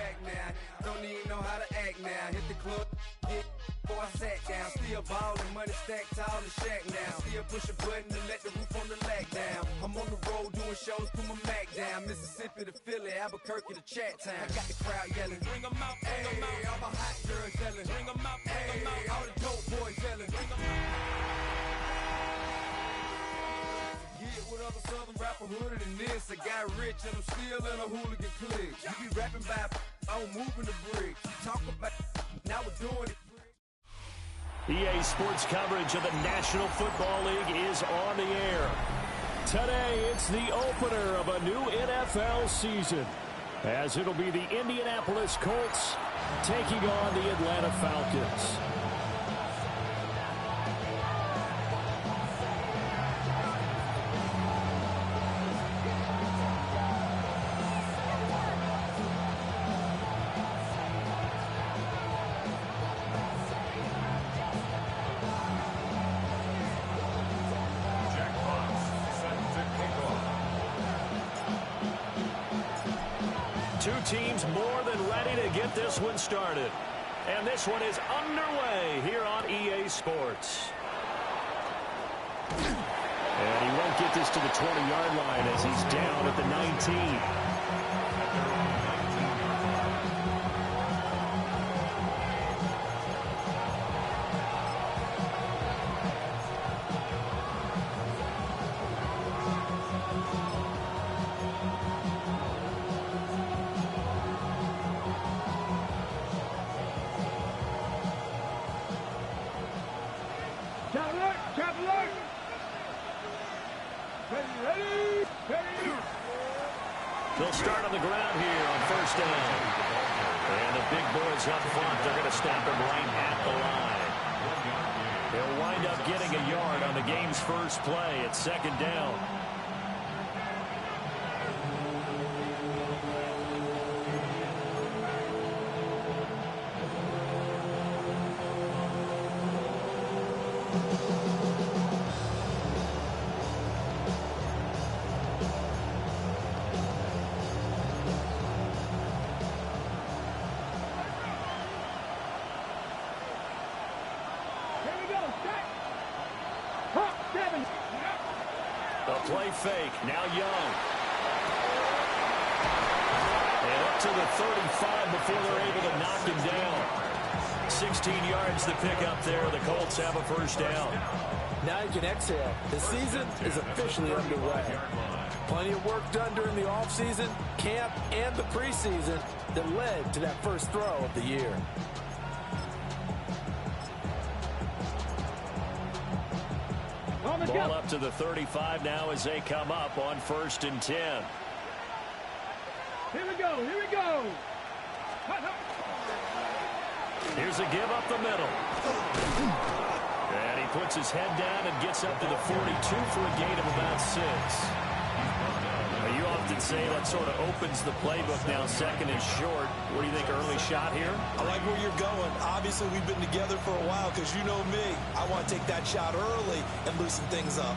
fact now. Don't even know how to act now. Hit the club, get before I sat down. Still ballin', money stacked tall in Shack now. Still push a button to let the roof on the lack down. I'm on the road doing shows, put my Mac down. Mississippi to Philly, Albuquerque to Chat Town. I got the crowd yelling, bring 'em out, bring 'em out. All my hot girls yelling, bring 'em out, bring 'em out. All the dope boys yelling, bring 'em out. Yeah, what other southern rapper hooded than this? I got rich and I'm still in a hooligan clique. You be rapping by, I'm moving the bricks. You talk about, now we're doing it. EA Sports coverage of the National Football League is on the air. Today, it's the opener of a new NFL season, as it'll be the Indianapolis Colts taking on the Atlanta Falcons. Two teams more than ready to get this one started. And this one is underway here on EA Sports. And he won't get this to the 20-yard line as he's down at the 19. They'll start on the ground here on first down. And the big boys up front, they're going to stop him right at the line. He'll wind up getting a yard on the game's first play at second down. Play fake. Now Young. And up to the 35 before they're able to knock him down. 16 yards to pick up there. The Colts have a first down. Now you can exhale. The season is officially underway. Plenty of work done during the offseason, camp, and the preseason that led to that first throw of the year. Ball up to the 35 now as they come up on 1st and 10. Here we go, here we go. Here's a give up the middle. And he puts his head down and gets up to the 42 for a gain of about 6. You often say that sort of opens the playbook now, second and short. What do you think, early shot here? I like where you're going. Obviously, we've been together for a while because you know me. I want to take that shot early and loosen things up.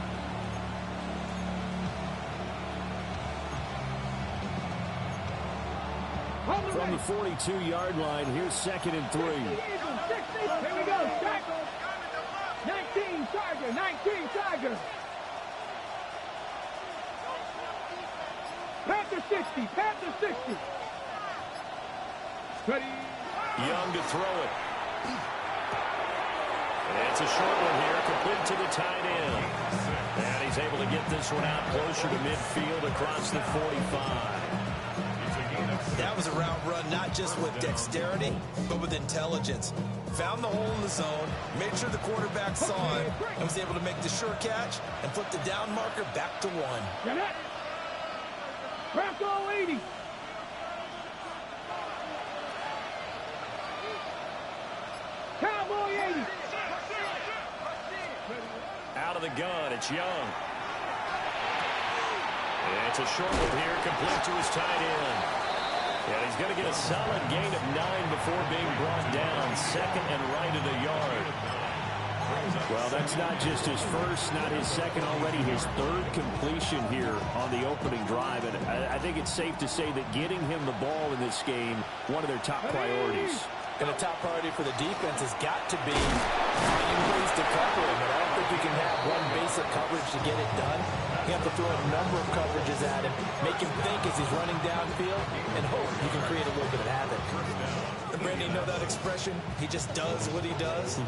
From the 42-yard line, here's 2nd and 3. Here we go, check. 19 Tiger, 19 Tiger. Panther 60, Panther 60. Ready. Young to throw it. And it's a short one here, complete to the tight end. And he's able to get this one out closer to midfield across the 45. That was a route run not just with dexterity, but with intelligence. Found the hole in the zone, made sure the quarterback saw it, and was able to make the sure catch and flip the down marker back to 1. Bronco 80. Cowboy 80. Out of the gun, it's Young. And it's a short one here, complete to his tight end. Yeah, he's going to get a solid gain of 9 before being brought down. 2nd and right at a yard. Well, that's not just his first, not his second, already his third completion here on the opening drive. And I think it's safe to say that getting him the ball in this game, one of their top priorities. And a top priority for the defense has got to be finding ways to cover him. And I don't think you can have one basic coverage to get it done. You have to throw a number of coverages at him, make him think as he's running downfield, and hope you can create a little bit of havoc. And Brandon, you know that expression? He just does what he does.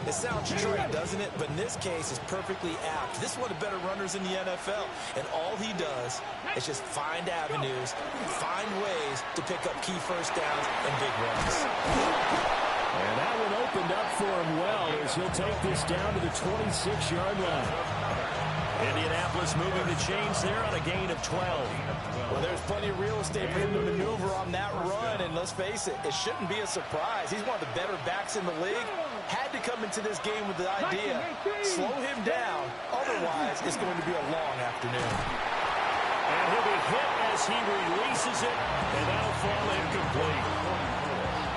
It sounds trite, doesn't it? But in this case, it's perfectly apt. This is one of the better runners in the NFL. And all he does is just find avenues, find ways to pick up key first downs and big runs. And that one opened up for him well as he'll take this down to the 26-yard line. Indianapolis moving the chains there on a gain of 12. Well, there's plenty of real estate for him to maneuver on that run, and let's face it, it shouldn't be a surprise. He's one of the better backs in the league. Had to come into this game with the idea, slow him down, otherwise it's going to be a long afternoon. And he'll be hit as he releases it, and that'll fall incomplete.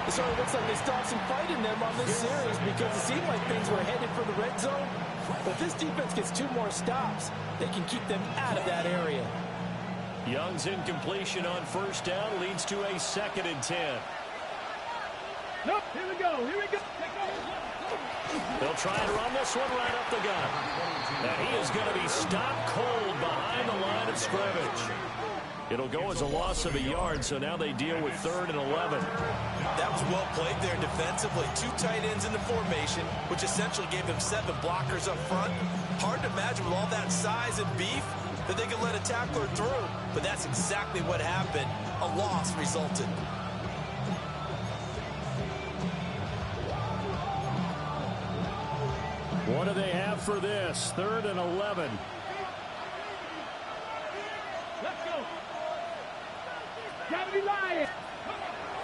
It sort of looks like they still have some fight in them on this series because it seemed like things were headed for the red zone. But if this defense gets 2 more stops, they can keep them out of that area. Young's incompletion on first down leads to a 2nd and 10. Nope, here we go, here we go. They'll try and run this one right up the gut. And he is going to be stopped cold behind the line of scrimmage. It'll go as a loss of a yard, so now they deal with 3rd and 11. That was well played there defensively. 2 tight ends in the formation, which essentially gave them 7 blockers up front. Hard to imagine with all that size and beef that they could let a tackler through. But that's exactly what happened. A loss resulted. What do they have for this? 3rd and 11. Let's go. Gotta be lying.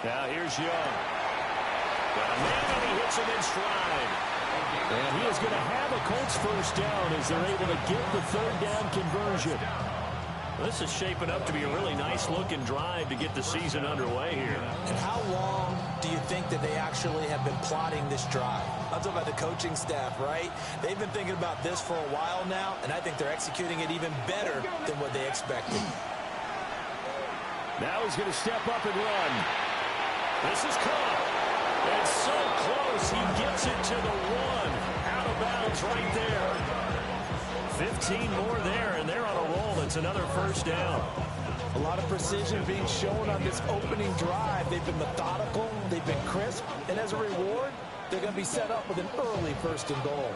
Now here's Young. Got a man and he hits him in stride. And he is going to have a Colts first down as they're able to get the 3rd down conversion. This is shaping up to be a really nice-looking drive to get the season underway here. And how long do you think that they actually have been plotting this drive? I'm talking about the coaching staff, right? They've been thinking about this for a while now, and I think they're executing it even better than what they expected. Now he's going to step up and run. This is caught. It's so close. He gets it to the 1. Out of bounds right there. 15 more there, and they're on a roll. It's another first down. A lot of precision being shown on this opening drive. They've been methodical. They've been crisp. And as a reward, they're going to be set up with an early 1st and goal.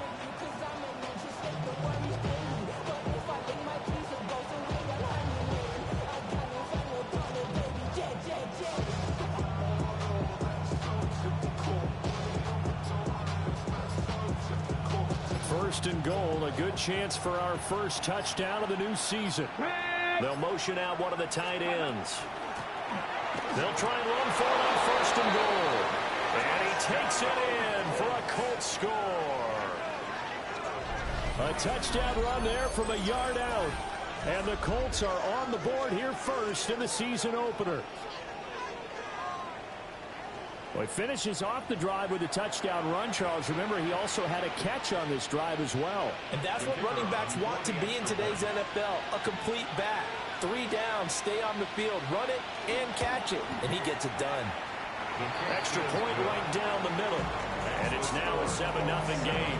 First and goal, a good chance for our first touchdown of the new season. They'll motion out one of the tight ends. They'll try and run for it on 1st and goal. And he takes it in for a Colts score. A touchdown run there from a yard out. And the Colts are on the board here first in the season opener. Well, he finishes off the drive with a touchdown run, Charles. Remember, he also had a catch on this drive as well. And that's what running backs want to be in today's NFL, a complete back. 3 down, stay on the field, run it, and catch it. And he gets it done. Extra point right down the middle. And it's now a 7-0 game.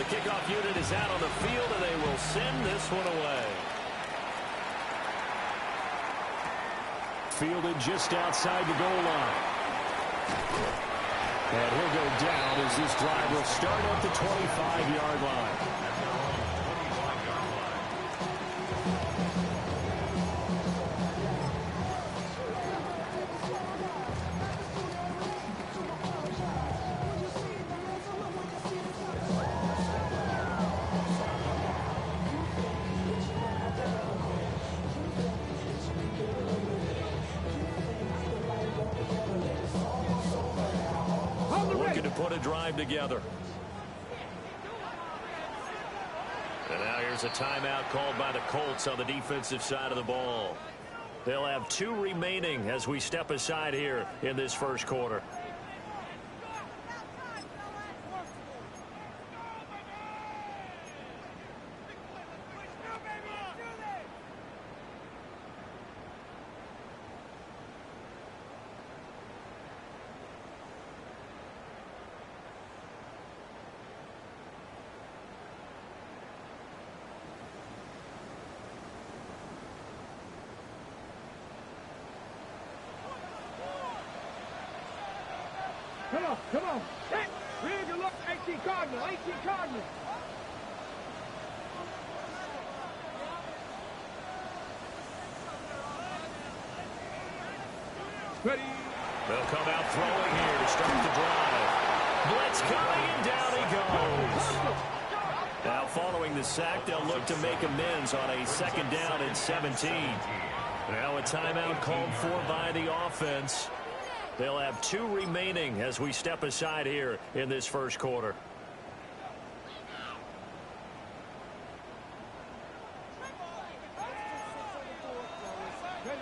Kickoff unit is out on the field, and they will send this one away. Fielded just outside the goal line. And he'll go down as this drive will start at the 25-yard line. Looking to put a drive together. There's a timeout called by the Colts on the defensive side of the ball. They'll have 2 remaining as we step aside here in this first quarter. Come on. Hey, ready to look. 18 Cardinal. 18 Cardinal. Ready. They'll come out throwing here to start the drive. Blitz coming, and down he goes. Now following the sack, they'll look to make amends on a 2nd down and 17. Now a timeout called for by the offense. They'll have 2 remaining as we step aside here in this first quarter. Ready.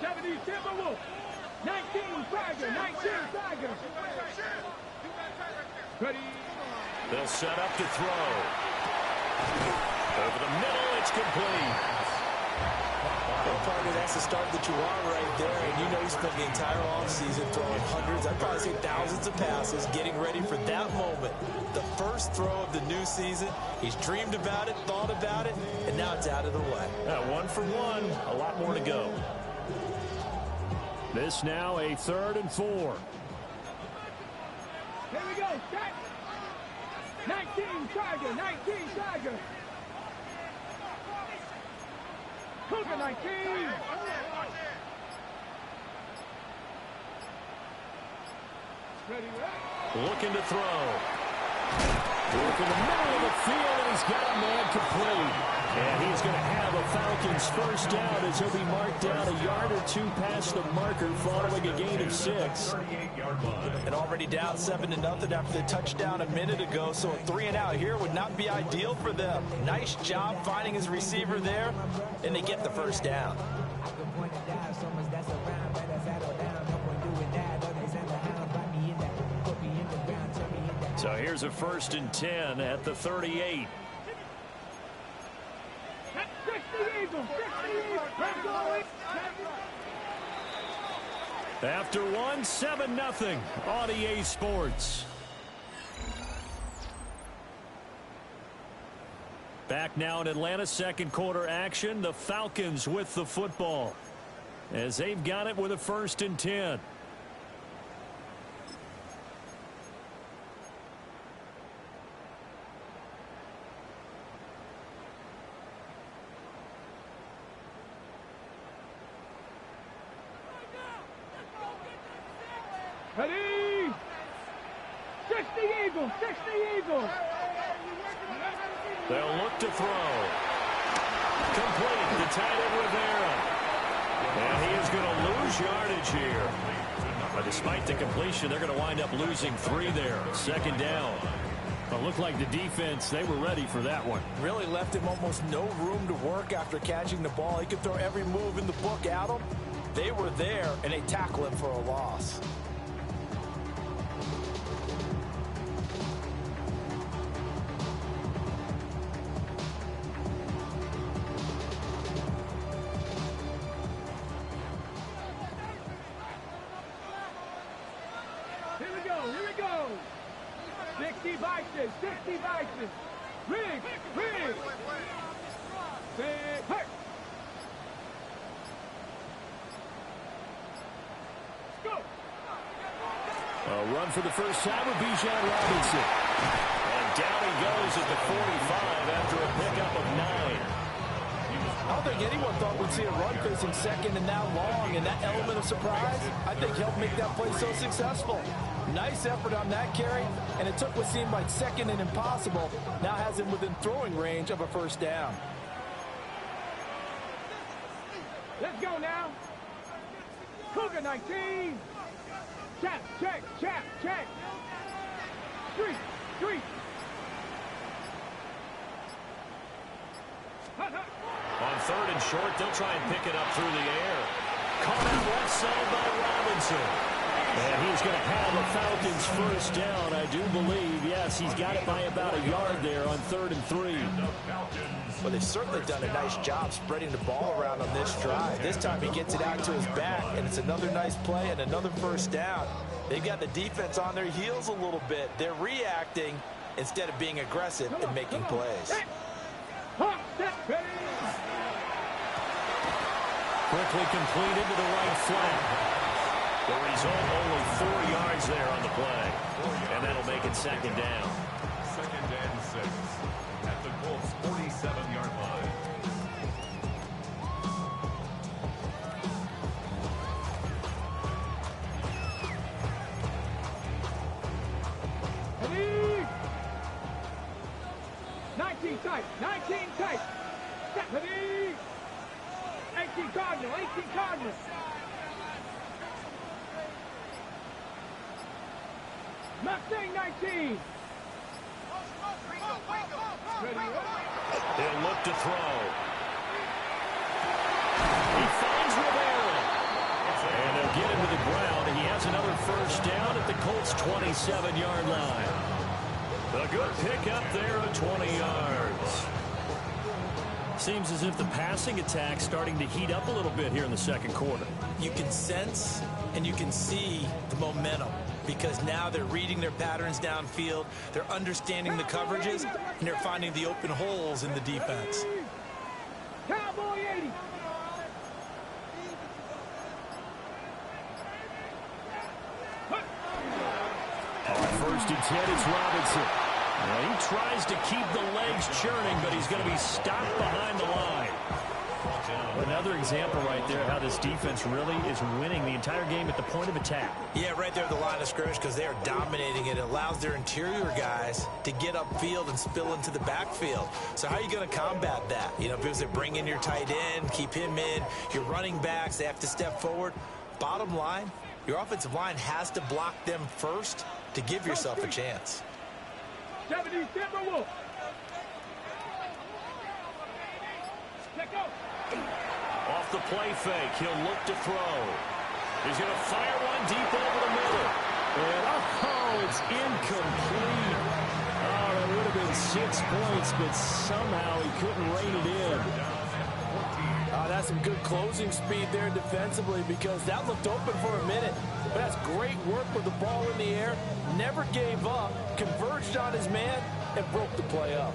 70 Timberwolves. 19 Tiger. 19 Tiger. Ready. They'll set up to throw. Over the middle, it's complete. Partner, that's the start that you want right there, and you know he spent the entire offseason throwing hundreds, I'd probably say thousands of passes, getting ready for that moment. The first throw of the new season. He's dreamed about it, thought about it, and now it's out of the way. 1 for 1, a lot more to go. This now a 3rd and 4. Here we go. Set. 19 Tiger. 19 Tiger. Cougar 19. Ready. Looking to throw. Look in the middle of the field, and he's got a man complete. And he's going to have a Falcons first down as he'll be marked down a yard or 2 past the marker following a gain of 6. And already down 7-0 after the touchdown a minute ago, so a 3-and-out here would not be ideal for them. Nice job finding his receiver there, and they get the first down. So here's a 1st and 10 at the 38. After 1, 7-0 on EA Sports. Back now in Atlanta, 2nd quarter action. The Falcons with the football as they've got it with a 1st and 10. Ready. 60 Eagles. 60 Eagles. They'll look to throw. Complete. The tight end Rivera. And he is going to lose yardage here. But despite the completion, they're going to wind up losing 3 there. 2nd down. It looked like the defense, they were ready for that one. Really left him almost no room to work after catching the ball. He could throw every move in the book at him. They were there, and they tackle him for a loss. Here we go. 60 Vices. 60 Vices. Rig. Big hurt. Go. A run for the first time with Bijan Robinson. And down he goes at the 45 after a pickup of 9. I don't think anyone thought we'd see a run facing 2nd and that long, and that element of surprise, I think, helped make that play so successful. Nice effort on that carry, and it took what seemed like 2nd and impossible, now has him within throwing range of a 1st down. Let's go now. Cougar 19. Check. 3. third and short. They'll try and pick it up through the air. Caught out left side by Robinson. And he's going to have the Falcons first down, I do believe. Yes, he's got it by about a yard there on 3rd and 3. Well, they've certainly done a nice job spreading the ball around on this drive. This time he gets it out to his back, and it's another nice play and another first down. They've got the defense on their heels a little bit. They're reacting instead of being aggressive and making plays. Quickly completed to the right flat. The result, only 4 yards there on the play. And that'll make it second down. 2nd and 6 at the Colts' 47-yard line. Ready? 19 tight. 19 tight. Ready? 18 Cardinal. 18 Cardinal. Mustang 19. They'll look to throw. He finds Rivera. And they'll get him to the ground. He has another first down at the Colts' 27-yard line. A good pickup there at 20 yards. Seems as if the passing attack's starting to heat up a little bit here in the second quarter. You can sense and you can see the momentum because now they're reading their patterns downfield, they're understanding the coverages, and they're finding the open holes in the defense. Cowboy 80. First and 10, it's Robinson. Well, he tries to keep the legs churning, but he's going to be stopped behind the line. Another example right there how this defense really is winning the entire game at the point of attack. Yeah, right there at the line of scrimmage because they are dominating it. It allows their interior guys to get upfield and spill into the backfield. So how are you going to combat that? You know, because they bring in your tight end, keep him in, your running backs, they have to step forward. Bottom line, your offensive line has to block them first to give yourself a chance. 70 Timberwolf. Off the play fake, he'll look to throw. He's going to fire one deep over the middle. And oh, it's incomplete. Oh, that would have been 6 points, but somehow he couldn't rein it in. That's some good closing speed there defensively because that looked open for a minute. But that's great work with the ball in the air. Never gave up, converged on his man, and broke the play up.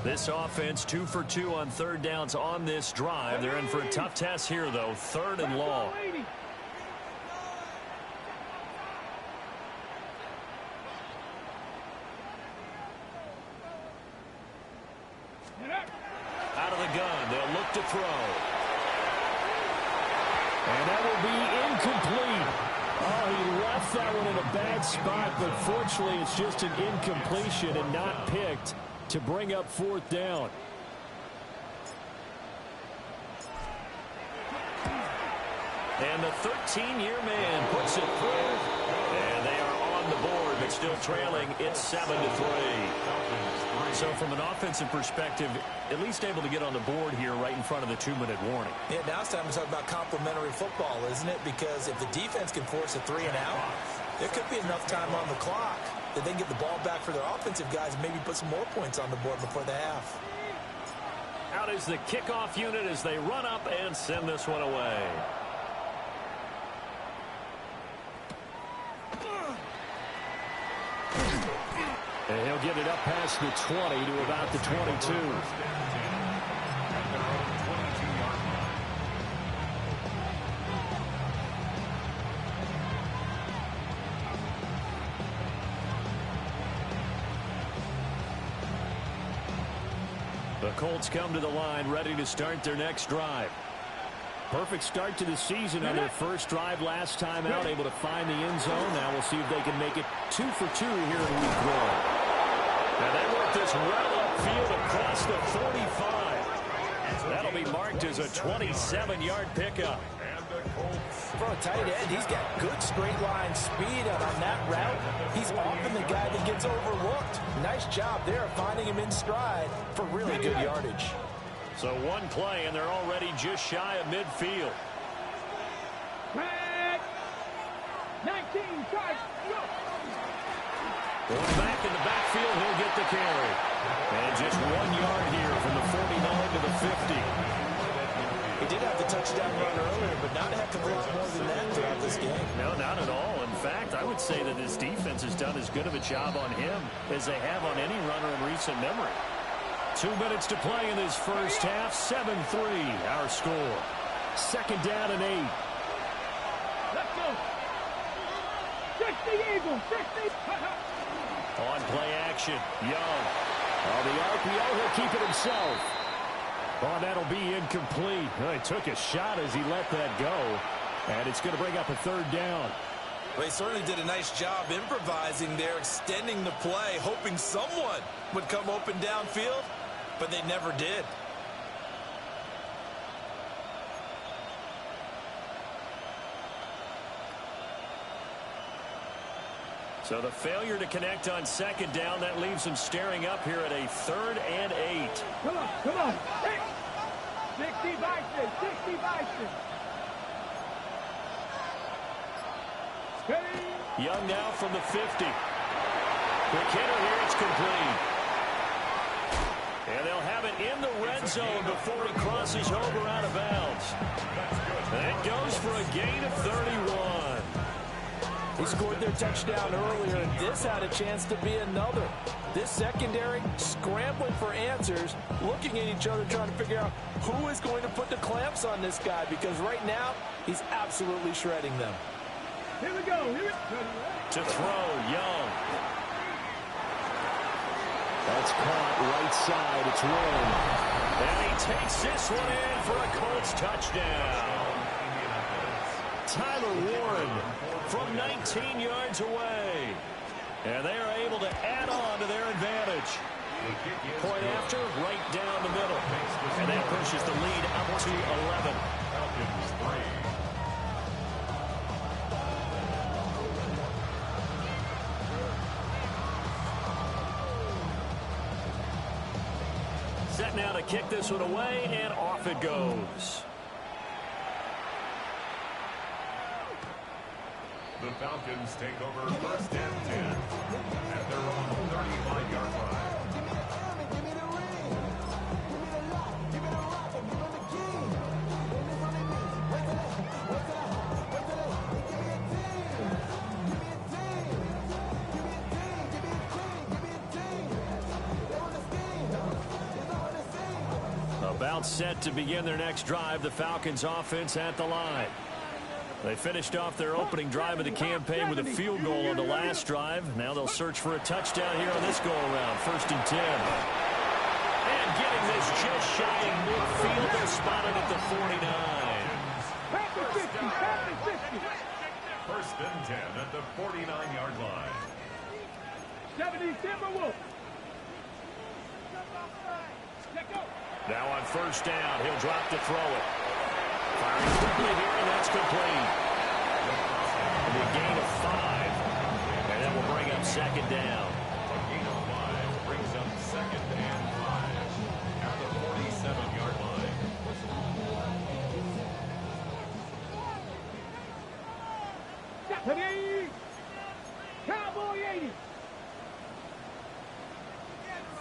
This offense 2 for 2 on third downs on this drive. They're in for a tough test here, though. 3rd and long. Out of the gun, they'll look to throw. And that will be incomplete. Oh, he left that one in a bad spot, but fortunately it's just an incompletion and not picked to bring up 4th down. And the 13-year man puts it through. And they are on the board, but still trailing. It's 7-3. So from an offensive perspective, at least able to get on the board here right in front of the 2-minute warning. Yeah, now it's time to talk about complementary football, isn't it? Because if the defense can force a 3 and out, there could be enough time on the clock that they can get the ball back for their offensive guys and maybe put some more points on the board before the half. Out is the kickoff unit as they run up and send this one away. And he'll get it up past the 20 to about the 22. The Colts come to the line ready to start their next drive. Perfect start to the season on their first drive last time out, able to find the end zone. Now we'll see if they can make it 2 for 2 here in week 1. And they work this well upfield across the 45. That'll that'll be marked as a 27-yard pickup. For a tight end, he's got good straight line speed, and on that route, he's often the guy that gets overlooked. Nice job there finding him in stride for really good yardage. So one play, and they're already just shy of midfield. 19, try, go. Going back in the backfield, he'll get the carry. And just 1 yard here from the 49 to the 50. He did have the touchdown run earlier, but not a heck of a lot more than that throughout this game. No, not at all. In fact, I would say that his defense has done as good of a job on him as they have on any runner in recent memory. 2 minutes to play in this first half. 7-3, our score. Second down and 8. Let's go. 60 Eagles, 60. On play action, Young. On the RPO, he'll keep it himself. Oh, that'll be incomplete. Well, he took a shot as he let that go. And it's going to bring up a third down. Well, he certainly did a nice job improvising there, extending the play, hoping someone would come open downfield, but they never did. So the failure to connect on second down, that leaves them staring up here at a 3rd and 8. Come on, come on. Hey. 60 Bison, 60 Bison. Steady. Young now from the 50. Quick hitter here, it's complete. And they'll have it in the red zone before he crosses over out of bounds. That goes for a gain of 31. He scored their touchdown earlier, and this had a chance to be another. This secondary scrambling for answers, looking at each other, trying to figure out who is going to put the clamps on this guy, because right now, he's absolutely shredding them. Here we go. Here we go. To throw, Young. That's caught right side. It's Warren. And he takes this one in for a Colts touchdown. Tyler Warren from 19 yards away. And they are able to add on to their advantage. Point after, right down the middle. And that pushes the lead up to 11. Set now to kick this one away, and off it goes. The Falcons take over 1st and 10 at their own 35-yard line. About set to begin their next drive, the Falcons offense at the line. They finished off their opening drive of the campaign with a field goal on the last drive. Now they'll search for a touchdown here on this go-around. 1st and 10. And getting this just shy of midfield. They're spotted at the 49. 1st and 10 at the 49-yard line. 70 Timberwolves. Now on 1st down, he'll drop to throw it. Firing quickly here, and that's complete. It'll be a gain of 5. And that will bring up 2nd down. A gain of 5 brings up 2nd and 5 at the 47-yard line. Deputy Cowboy 80.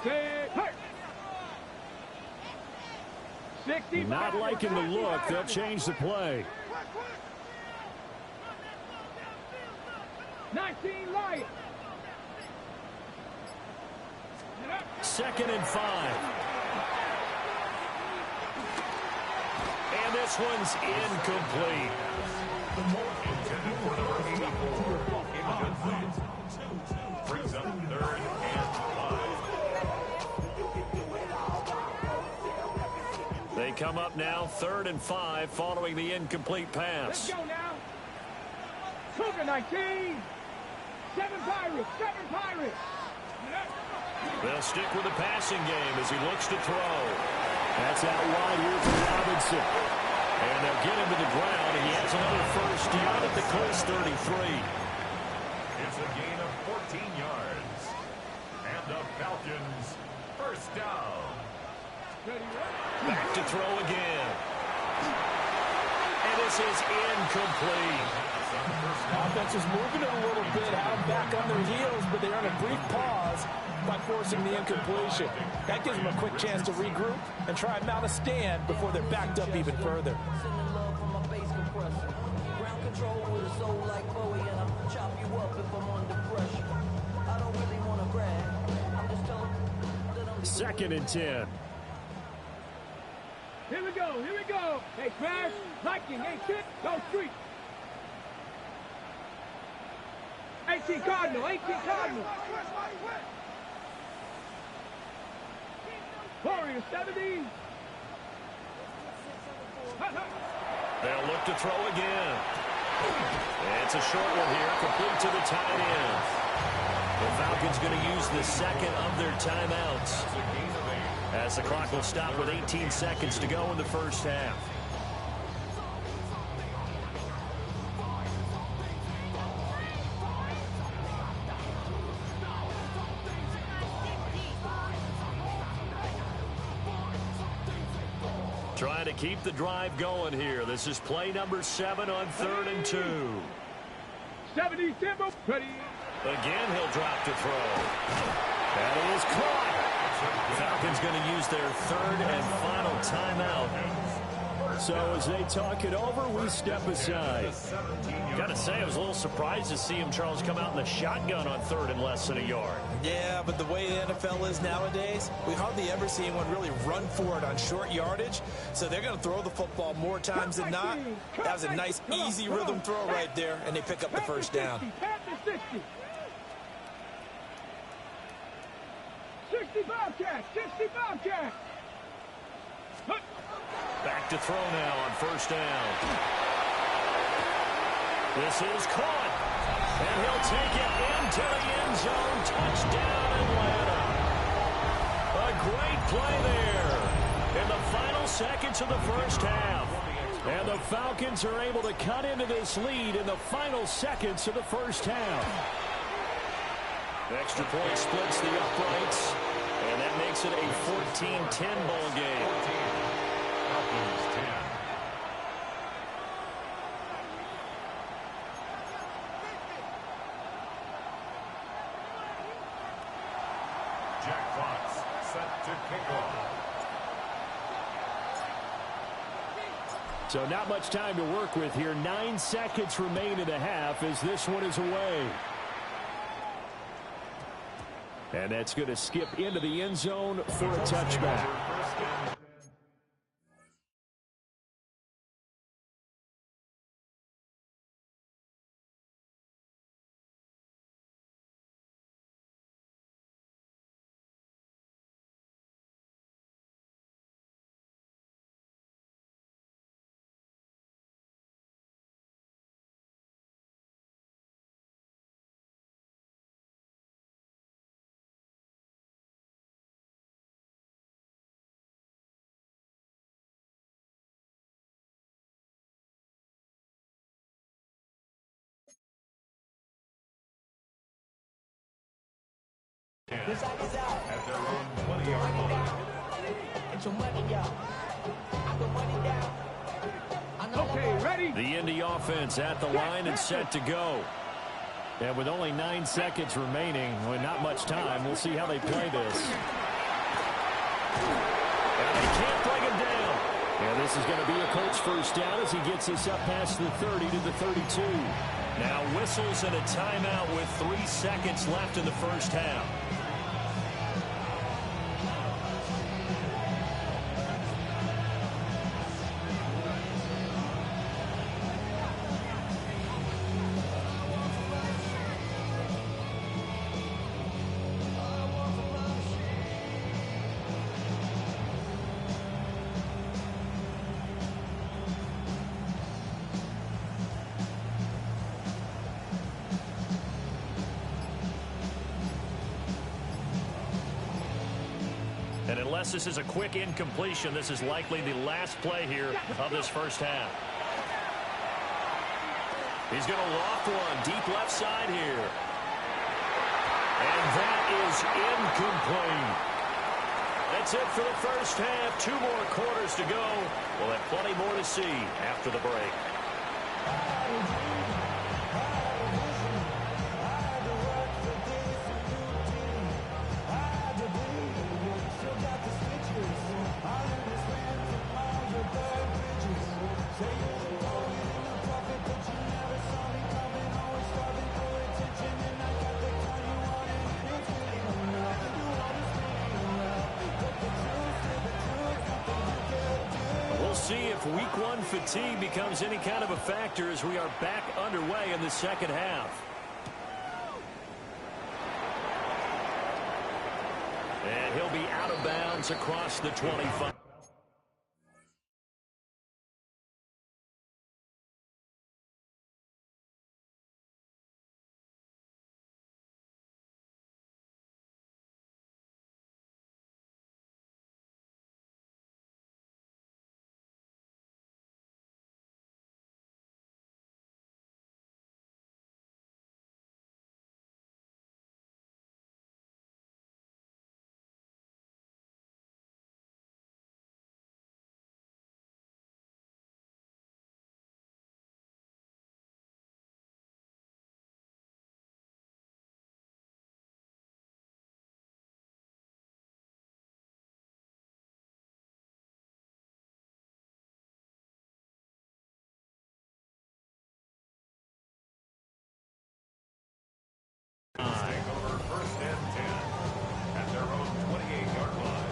Stay hurt. 60. Not liking the look. They'll change the play. 19 Lions. 2nd and 5. And this one's incomplete. Intended for number 84, incomplete. Brings up 3rd and 5. They come up now 3rd and 5 following the incomplete pass. Let's go now. Cougar 19. 7 Pirates. 7 Pirates. They'll stick with the passing game as he looks to throw. That's out wide here for Robinson. And they'll get him to the ground, and he has another first down at the Colts 33. It's a gain of 14 yards. And the Falcons, first down. Back to throw again. And this is incomplete. Offense is moving it a little bit, had them back on their heels, but they earn a brief pause by forcing the incompletion. That gives them a quick chance to regroup and try and mount a stand before they're backed up even further. Second and 10. Here we go, here we go. Hey, Crash, Viking, hey, kid, go street. 18 Cardinal, 18 Cardinal. Warrior 70. They'll look to throw again. It's a short one here, complete to the tight end. The Falcons going to use the second of their timeouts, as the clock will stop with 18 seconds to go in the first half. Trying to keep the drive going here. This is play number 7 on 3rd and 2. 70 Timber, ready. Again, he'll drop to throw. That is caught. Falcons going to use their third and final timeout. So as they talk it over, we step aside. Got to say, I was a little surprised to see him, Charles, come out in the shotgun on 3rd and less than a yard. Yeah, but the way the NFL is nowadays, we hardly ever see anyone really run for it on short yardage. So they're going to throw the football more times than not. That was a nice, easy rhythm throw right there, and they pick up the first down. 65 catch, 65 catch. Back to throw now on first down. This is caught. And he'll take it into the end zone. Touchdown, Atlanta. A great play there in the final seconds of the first half. And the Falcons are able to cut into this lead in the final seconds of the first half. Extra point splits the uprights, and that makes it a 14-10 ball game. Falcons 10. Jack Fox set to kick off. So not much time to work with here. 9 seconds remain in the half as this one is away. And that's going to skip into the end zone for a touchback. At their own 20-yard line. Okay, ready? The Indy offense at the line and set to go. And with only 9 seconds remaining, with not much time, we'll see how they play this. And they can't bring him down. And this is going to be a Colts first down as he gets this up past the 30 to the 32. Now whistles and a timeout with 3 seconds left in the first half. And unless this is a quick incompletion, this is likely the last play here of this first half. He's going to loft one deep left side here. And that is incomplete. That's it for the first half. 2 more quarters to go. We'll have plenty more to see after the break. See if week 1 fatigue becomes any kind of a factor as we are back underway in the second half. And he'll be out of bounds across the 25. Over 1st and 10 at their own 28-yard line.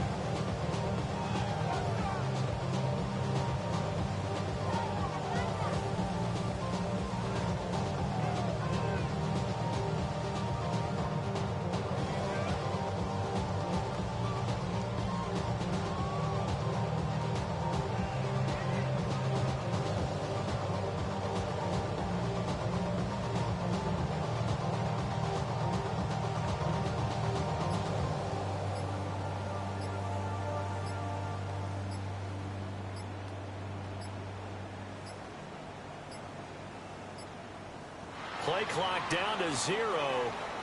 Play clock down to 0,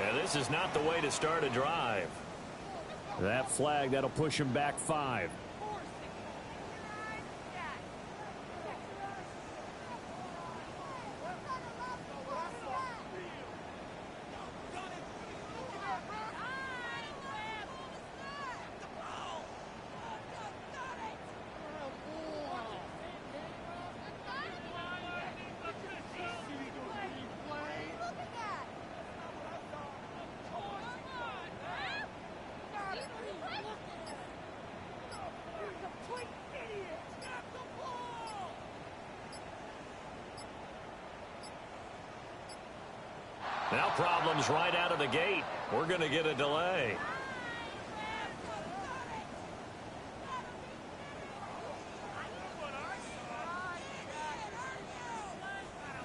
and this is not the way to start a drive. That flag, that'll push him back 5. Now problems right out of the gate. We're going to get a delay.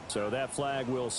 So that flag will